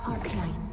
Arknights.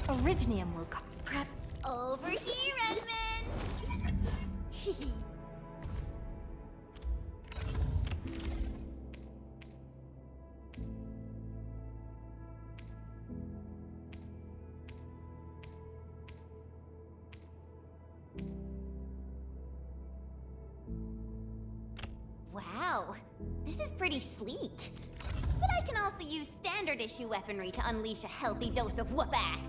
Originium will come. Prep over here, Edmund! Wow, this is pretty sleek. But I can also use standard issue weaponry to unleash a healthy dose of whoop-ass.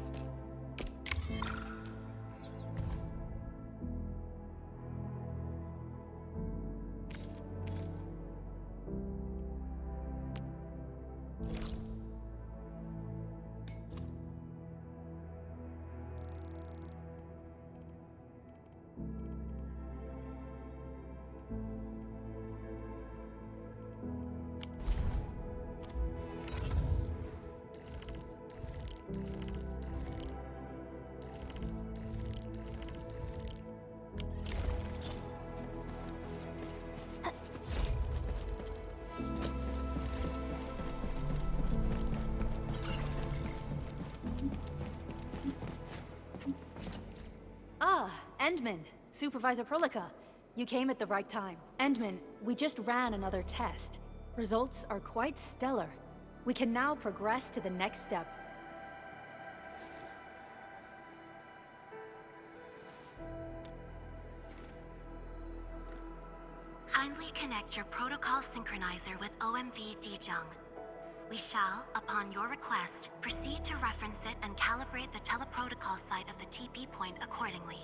Endman, Supervisor Prolica. You came at the right time. Endman, we just ran another test. Results are quite stellar. We can now progress to the next step. Kindly Kindly connect your protocol synchronizer with OMV Dijong. We shall, upon your request, proceed to reference it and calibrate the teleprotocol site of the TP point accordingly.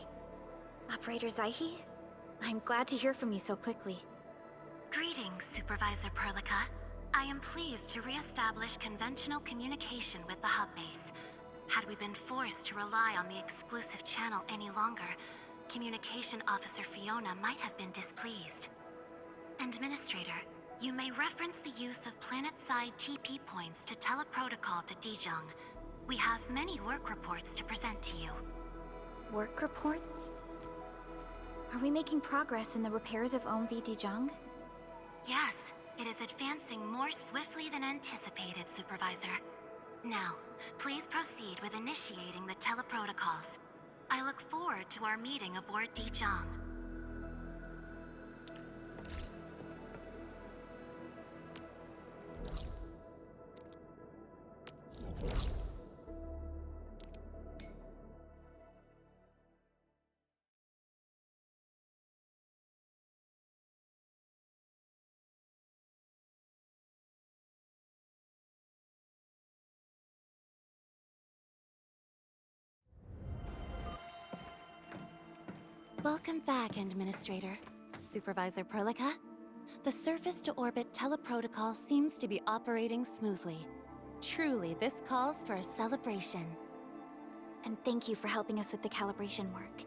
Operator Zaihi? I'm glad to hear from you so quickly. Greetings, Supervisor Perlica. I am pleased to re-establish conventional communication with the hub base. Had we been forced to rely on the exclusive channel any longer, Communication Officer Fiona might have been displeased. Administrator, you may reference the use of planet-side TP points to teleprotocol to Dijong. We have many work reports to present to you. Work reports? Are we making progress in the repairs of OMV Dijong? Yes, it is advancing more swiftly than anticipated, Supervisor. Now, please proceed with initiating the teleprotocols. I look forward to our meeting aboard Dijong. Welcome back, Administrator. Supervisor Perlica. The surface-to-orbit teleprotocol seems to be operating smoothly. Truly, this calls for a celebration. And thank you for helping us with the calibration work.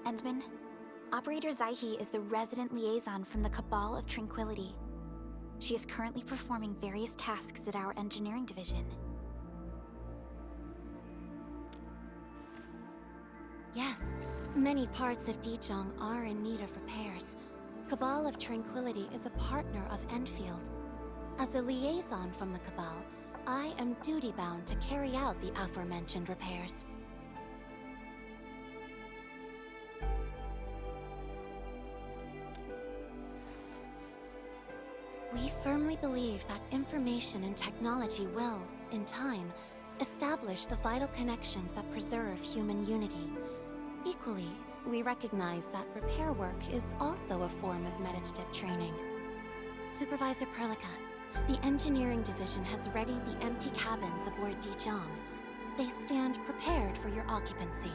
Endman, Operator Zaihi is the resident liaison from the Cabal of Tranquility. She is currently performing various tasks at our engineering division. Yes, many parts of Dijong are in need of repairs. Cabal of Tranquility is a partner of Enfield. As a liaison from the Cabal, I am duty-bound to carry out the aforementioned repairs. We firmly believe that information and technology will, in time, establish the vital connections that preserve human unity. Equally, we recognize that repair work is also a form of meditative training. Supervisor Perlica, the engineering division has readied the empty cabins aboard Dijong. They stand prepared for your occupancy.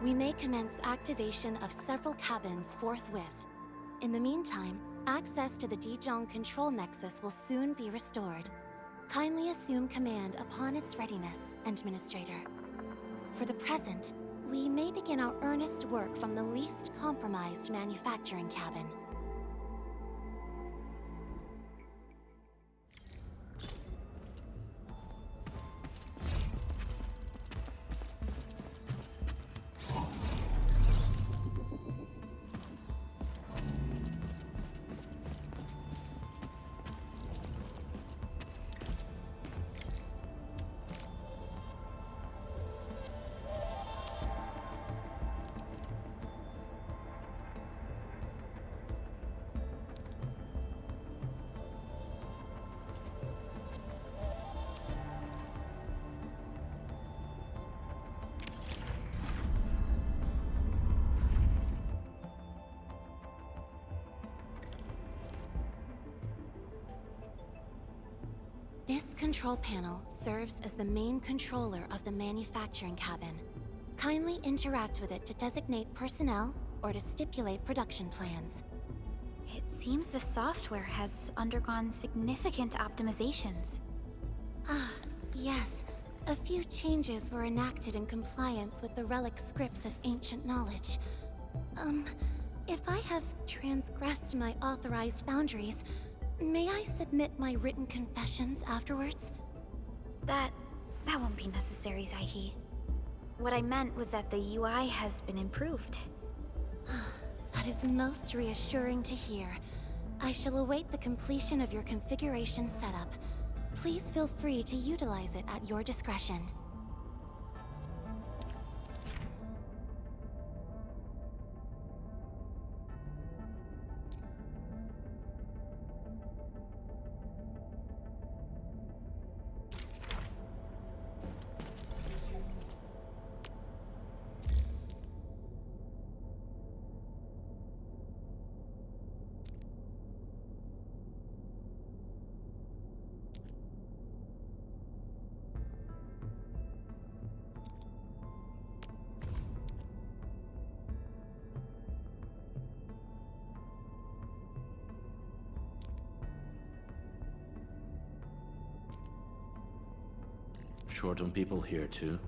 We may commence activation of several cabins forthwith. In the meantime, access to the Dijong control nexus will soon be restored. Kindly assume command upon its readiness, Administrator. For the present, we may begin our earnest work from the least compromised manufacturing cabin. This control panel serves as the main controller of the manufacturing cabin. Kindly interact with it to designate personnel or to stipulate production plans. It seems the software has undergone significant optimizations. Ah, yes. A few changes were enacted in compliance with the relic scripts of ancient knowledge. If I have transgressed my authorized boundaries, may I submit my written confessions afterwards? That won't be necessary, Zaihi. What I meant was that the UI has been improved. That is most reassuring to hear. I shall await the completion of your configuration setup. Please feel free to utilize it at your discretion. Short on people here too.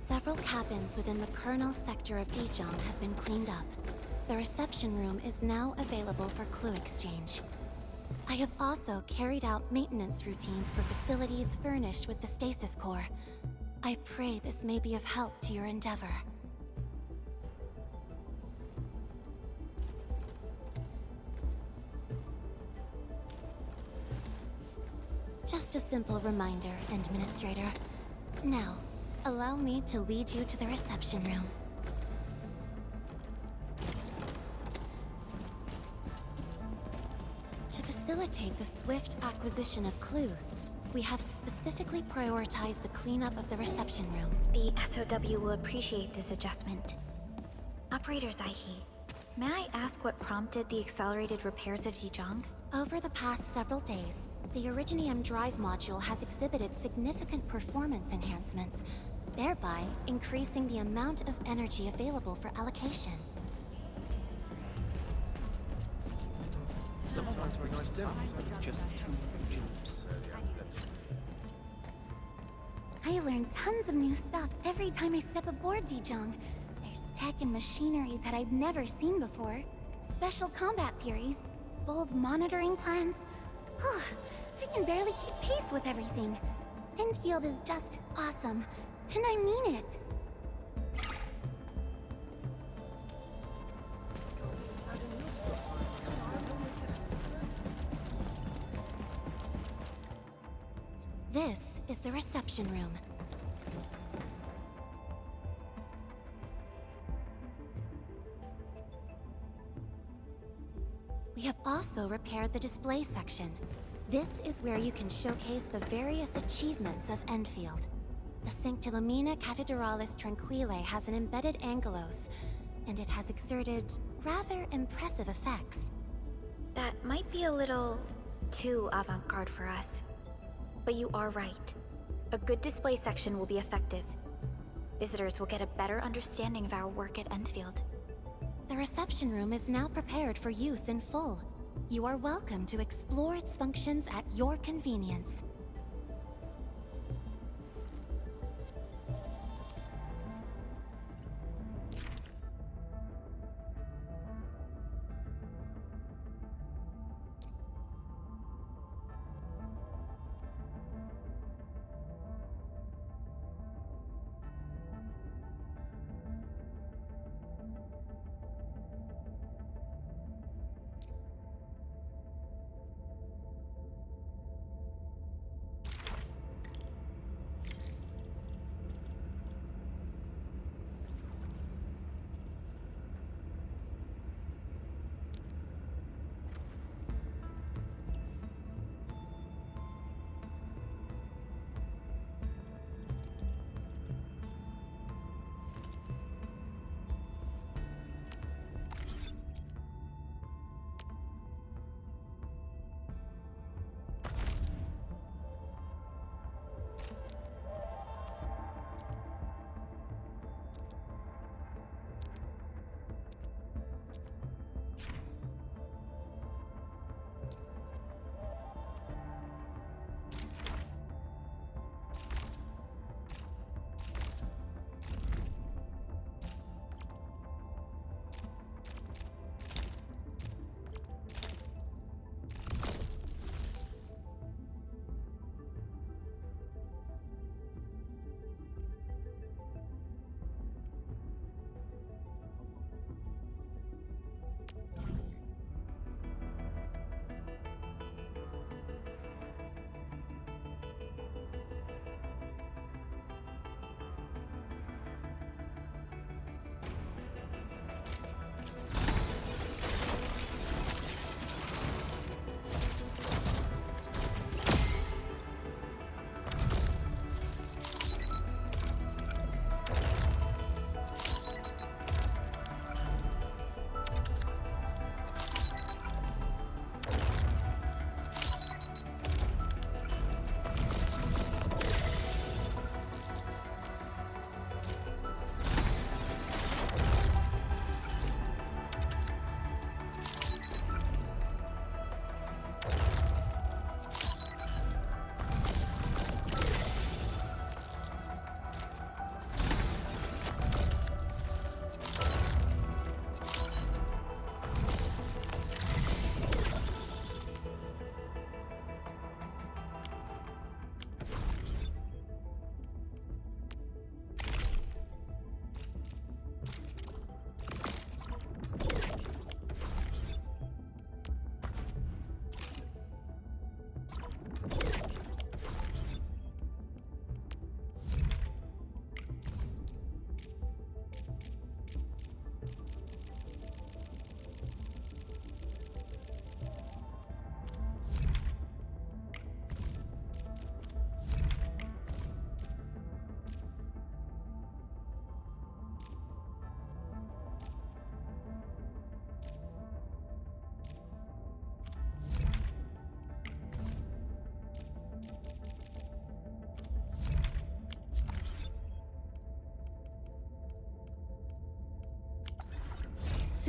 Several cabins within the kernel sector of Dijon have been cleaned up. The reception room is now available for clue exchange. I have also carried out maintenance routines for facilities furnished with the stasis core. I pray this may be of help to your endeavor. Just a simple reminder, Administrator. Now, allow me to lead you to the reception room. To facilitate the swift acquisition of clues, we have specifically prioritized the cleanup of the reception room. The SOW will appreciate this adjustment. Operator Zaihi, may I ask what prompted the accelerated repairs of Dijon? Over the past several days, the Originium drive module has exhibited significant performance enhancements, thereby increasing the amount of energy available for allocation. Sometimes very nice demos, just two jumps. I learn tons of new stuff every time I step aboard Dijon. There's tech and machinery that I've never seen before. Special combat theories, bold monitoring plans. I can barely keep pace with everything. Enfield is just awesome, and I mean it. This is the reception room. We have also repaired the display section. This is where you can showcase the various achievements of Enfield. The Sanctilumina Cathedralis Tranquille has an embedded angelos, and it has exerted rather impressive effects. That might be a little too avant-garde for us. But you are right. A good display section will be effective. Visitors will get a better understanding of our work at Endfield. The reception room is now prepared for use in full. You are welcome to explore its functions at your convenience.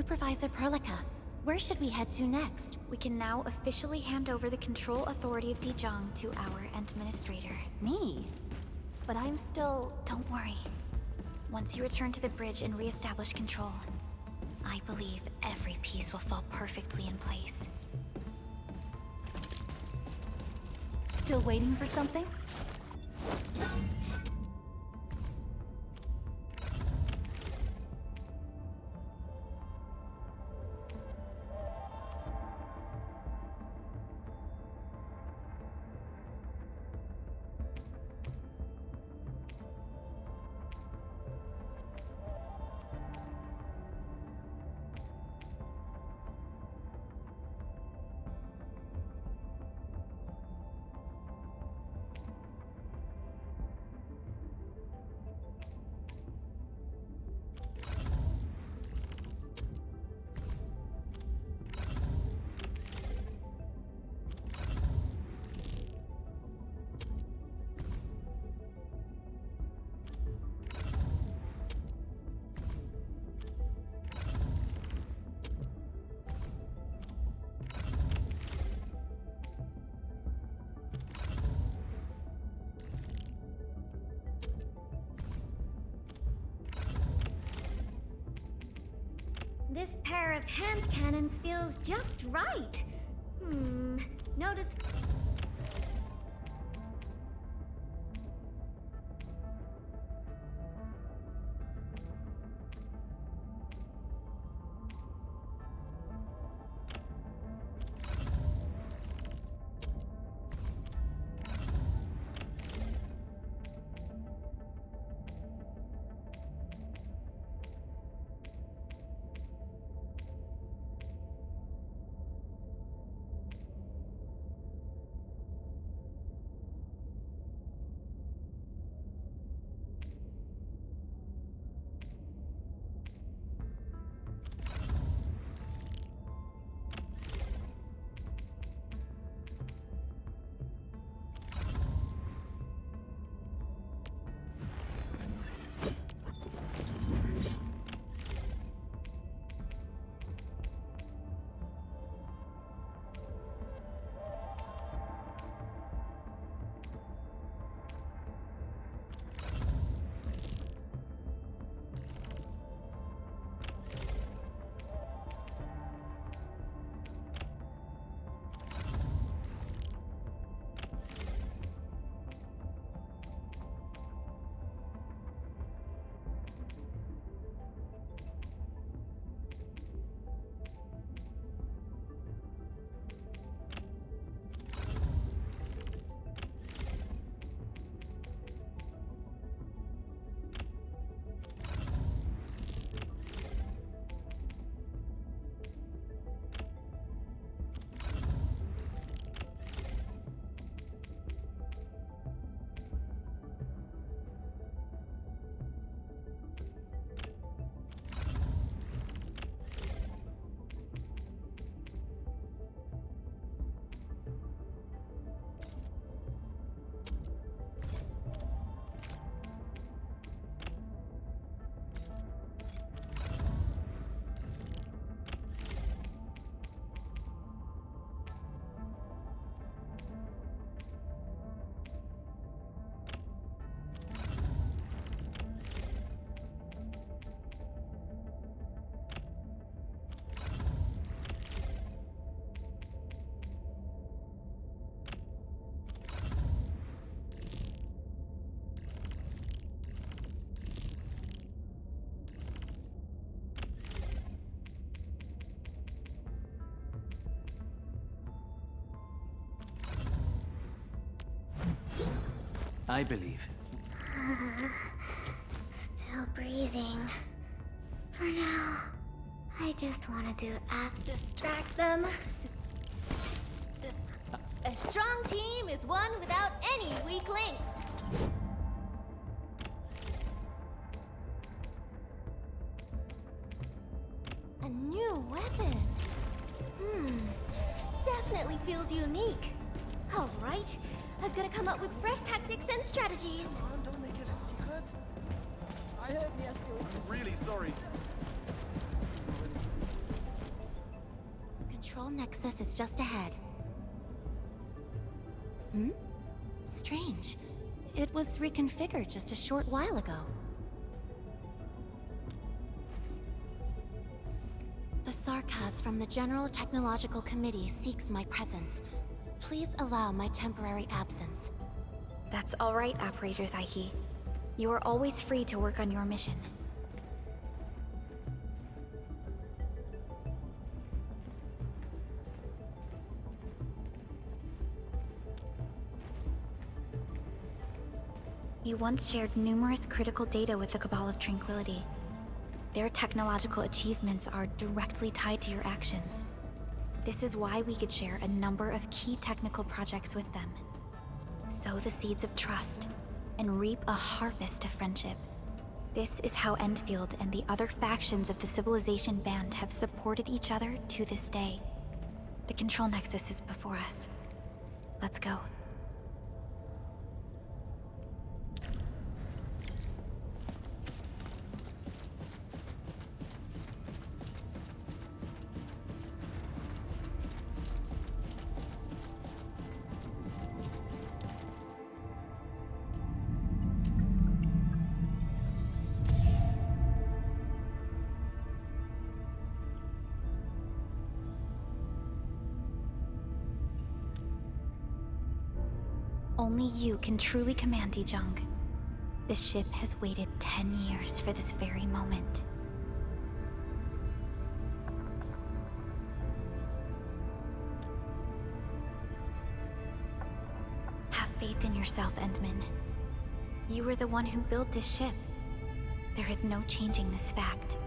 Supervisor Perlica, where should we head to next? We can now officially hand over the control authority of Dijong to our administrator. Me? But I'm still... Don't worry. Once you return to the bridge and re-establish control, I believe every piece will fall perfectly in place. Still waiting for something? This pair of hand cannons feels just right. Noticed... I believe. Still breathing. For now, I just want to distract them. A strong team is one without any weak links. A new weapon. Definitely feels unique. All right, I've got to come up with fresh tactics and strategies. Don't make it a secret. I heard the escalation. I'm really sorry. control nexus is just ahead. Strange. It was reconfigured just a short while ago. The Sarkaz from the General Technological Committee seeks my presence. Please allow my temporary absence. That's all right, Operator Zaihi. You are always free to work on your mission. You once shared numerous critical data with the Cabal of Tranquility. Their technological achievements are directly tied to your actions. This is why we could share a number of key technical projects with them. Sow the seeds of trust, and reap a harvest of friendship. This is how Endfield and the other factions of the Civilization Band have supported each other to this day. The Control Nexus is before us. Let's go. Only you can truly command Dijong. This ship has waited 10 years for this very moment. Have faith in yourself, Endman. You were the one who built this ship. There is no changing this fact.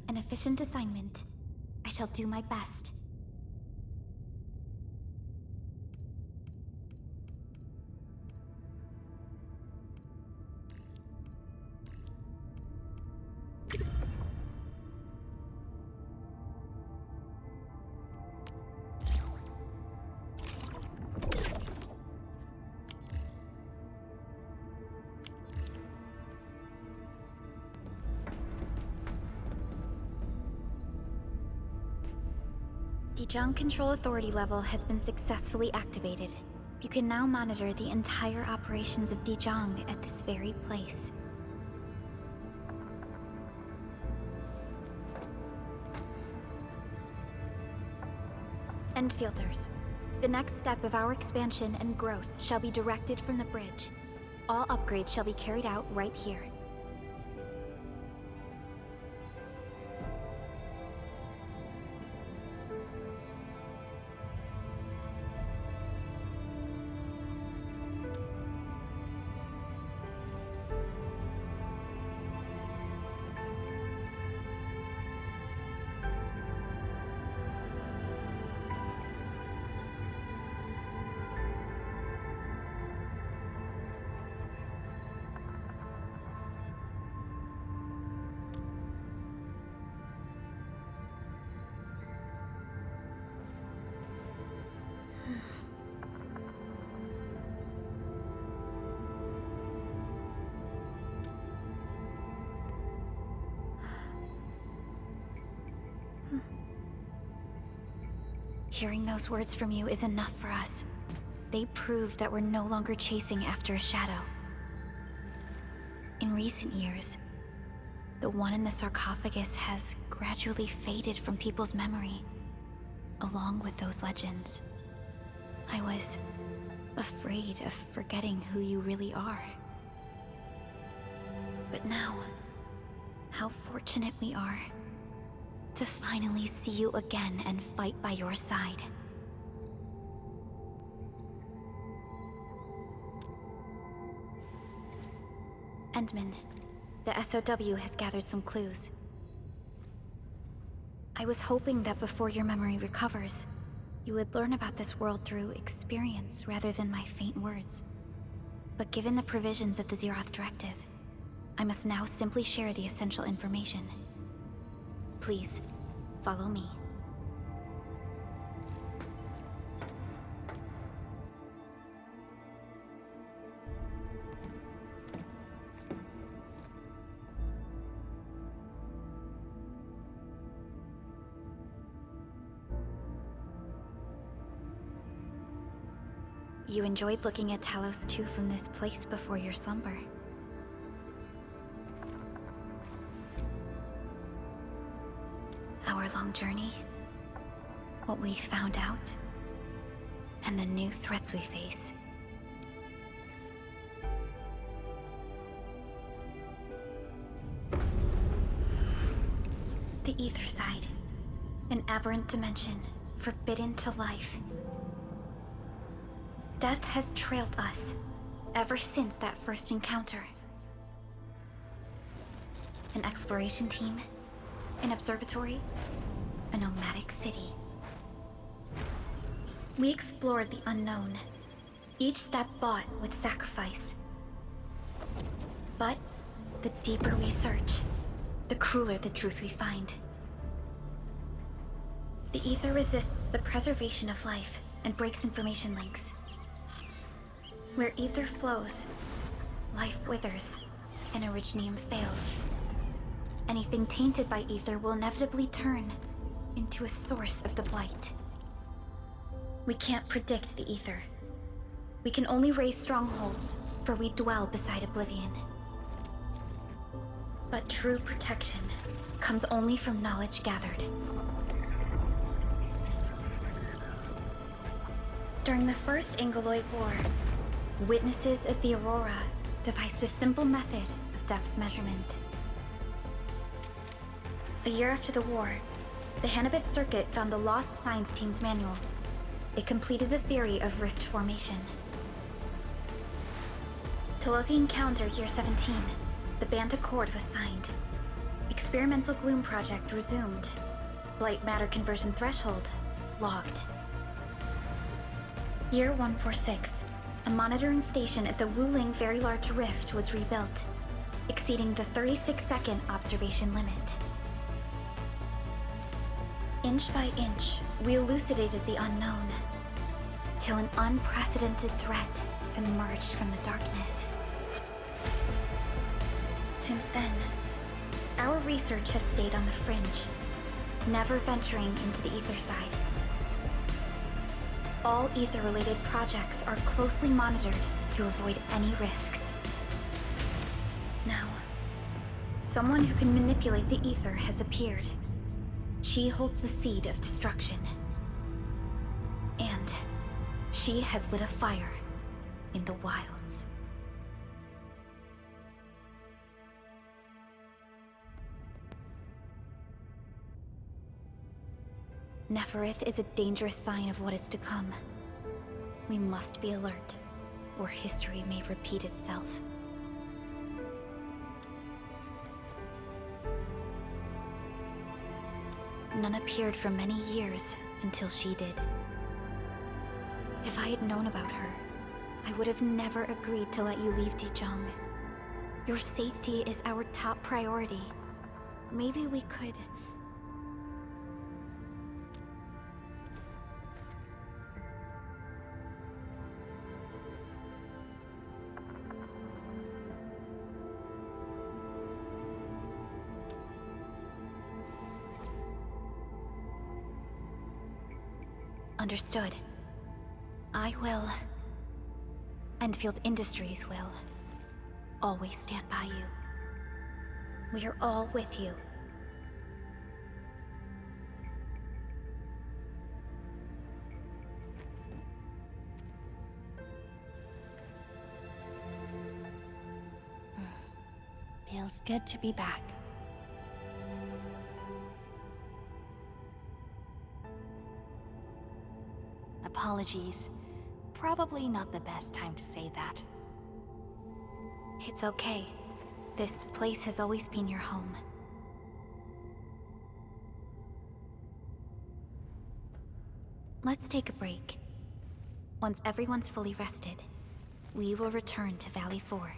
An efficient assignment. I shall do my best. Dijong Control Authority level has been successfully activated. You can now monitor the entire operations of Dijong at this very place. Endfielders, the next step of our expansion and growth shall be directed from the bridge. All upgrades shall be carried out right here. Hearing those words from you is enough for us. They prove that we're no longer chasing after a shadow. In recent years, the one in the sarcophagus has gradually faded from people's memory, along with those legends. I was afraid of forgetting who you really are. But now, how fortunate we are to finally see you again and fight by your side. Endman, the SOW has gathered some clues. I was hoping that before your memory recovers, you would learn about this world through experience rather than my faint words. But given the provisions of the Zeroth Directive, I must now simply share the essential information. Please, follow me. You enjoyed looking at Talos 2 from this place before your slumber. Our long journey, what we found out, and the new threats we face. The Ether Side, an aberrant dimension, forbidden to life. Death has trailed us ever since that first encounter. An exploration team, an observatory, a nomadic city. We explored the unknown, each step bought with sacrifice. But the deeper we search, the crueler the truth we find. The Ether resists the preservation of life and breaks information links. Where Ether flows, life withers, and Originium fails. Anything tainted by Ether will inevitably turn into a source of the Blight. We can't predict the Ether. We can only raise strongholds, for we dwell beside Oblivion. But true protection comes only from knowledge gathered. During the First Ingoloid War, witnesses of the Aurora devised a simple method of depth measurement. A year after the war, the Hannibit Circuit found the lost science team's manual. It completed the theory of rift formation. Telosi Encounter Year 17, the Band Accord was signed. Experimental Gloom Project resumed. Blight Matter Conversion Threshold logged. Year 146, a monitoring station at the Wuling Very Large Rift was rebuilt, exceeding the 36-second observation limit. Inch by inch, we elucidated the unknown, till an unprecedented threat emerged from the darkness. Since then, our research has stayed on the fringe, never venturing into the Ether Side. All Ether-related projects are closely monitored to avoid any risks. Now, someone who can manipulate the Ether has appeared. She holds the seed of destruction. And she has lit a fire in the wilds. Neferith is a dangerous sign of what is to come. We must be alert, or history may repeat itself. None appeared for many years until she did. If I had known about her, I would have never agreed to let you leave Dijon. Your safety is our top priority. Maybe we could... Understood. I will... Enfield Industries will... always stand by you. We are all with you. Feels good to be back. Apologies. Probably not the best time to say that. It's okay. This place has always been your home. Let's take a break. Once everyone's fully rested, we will return to Valley 4.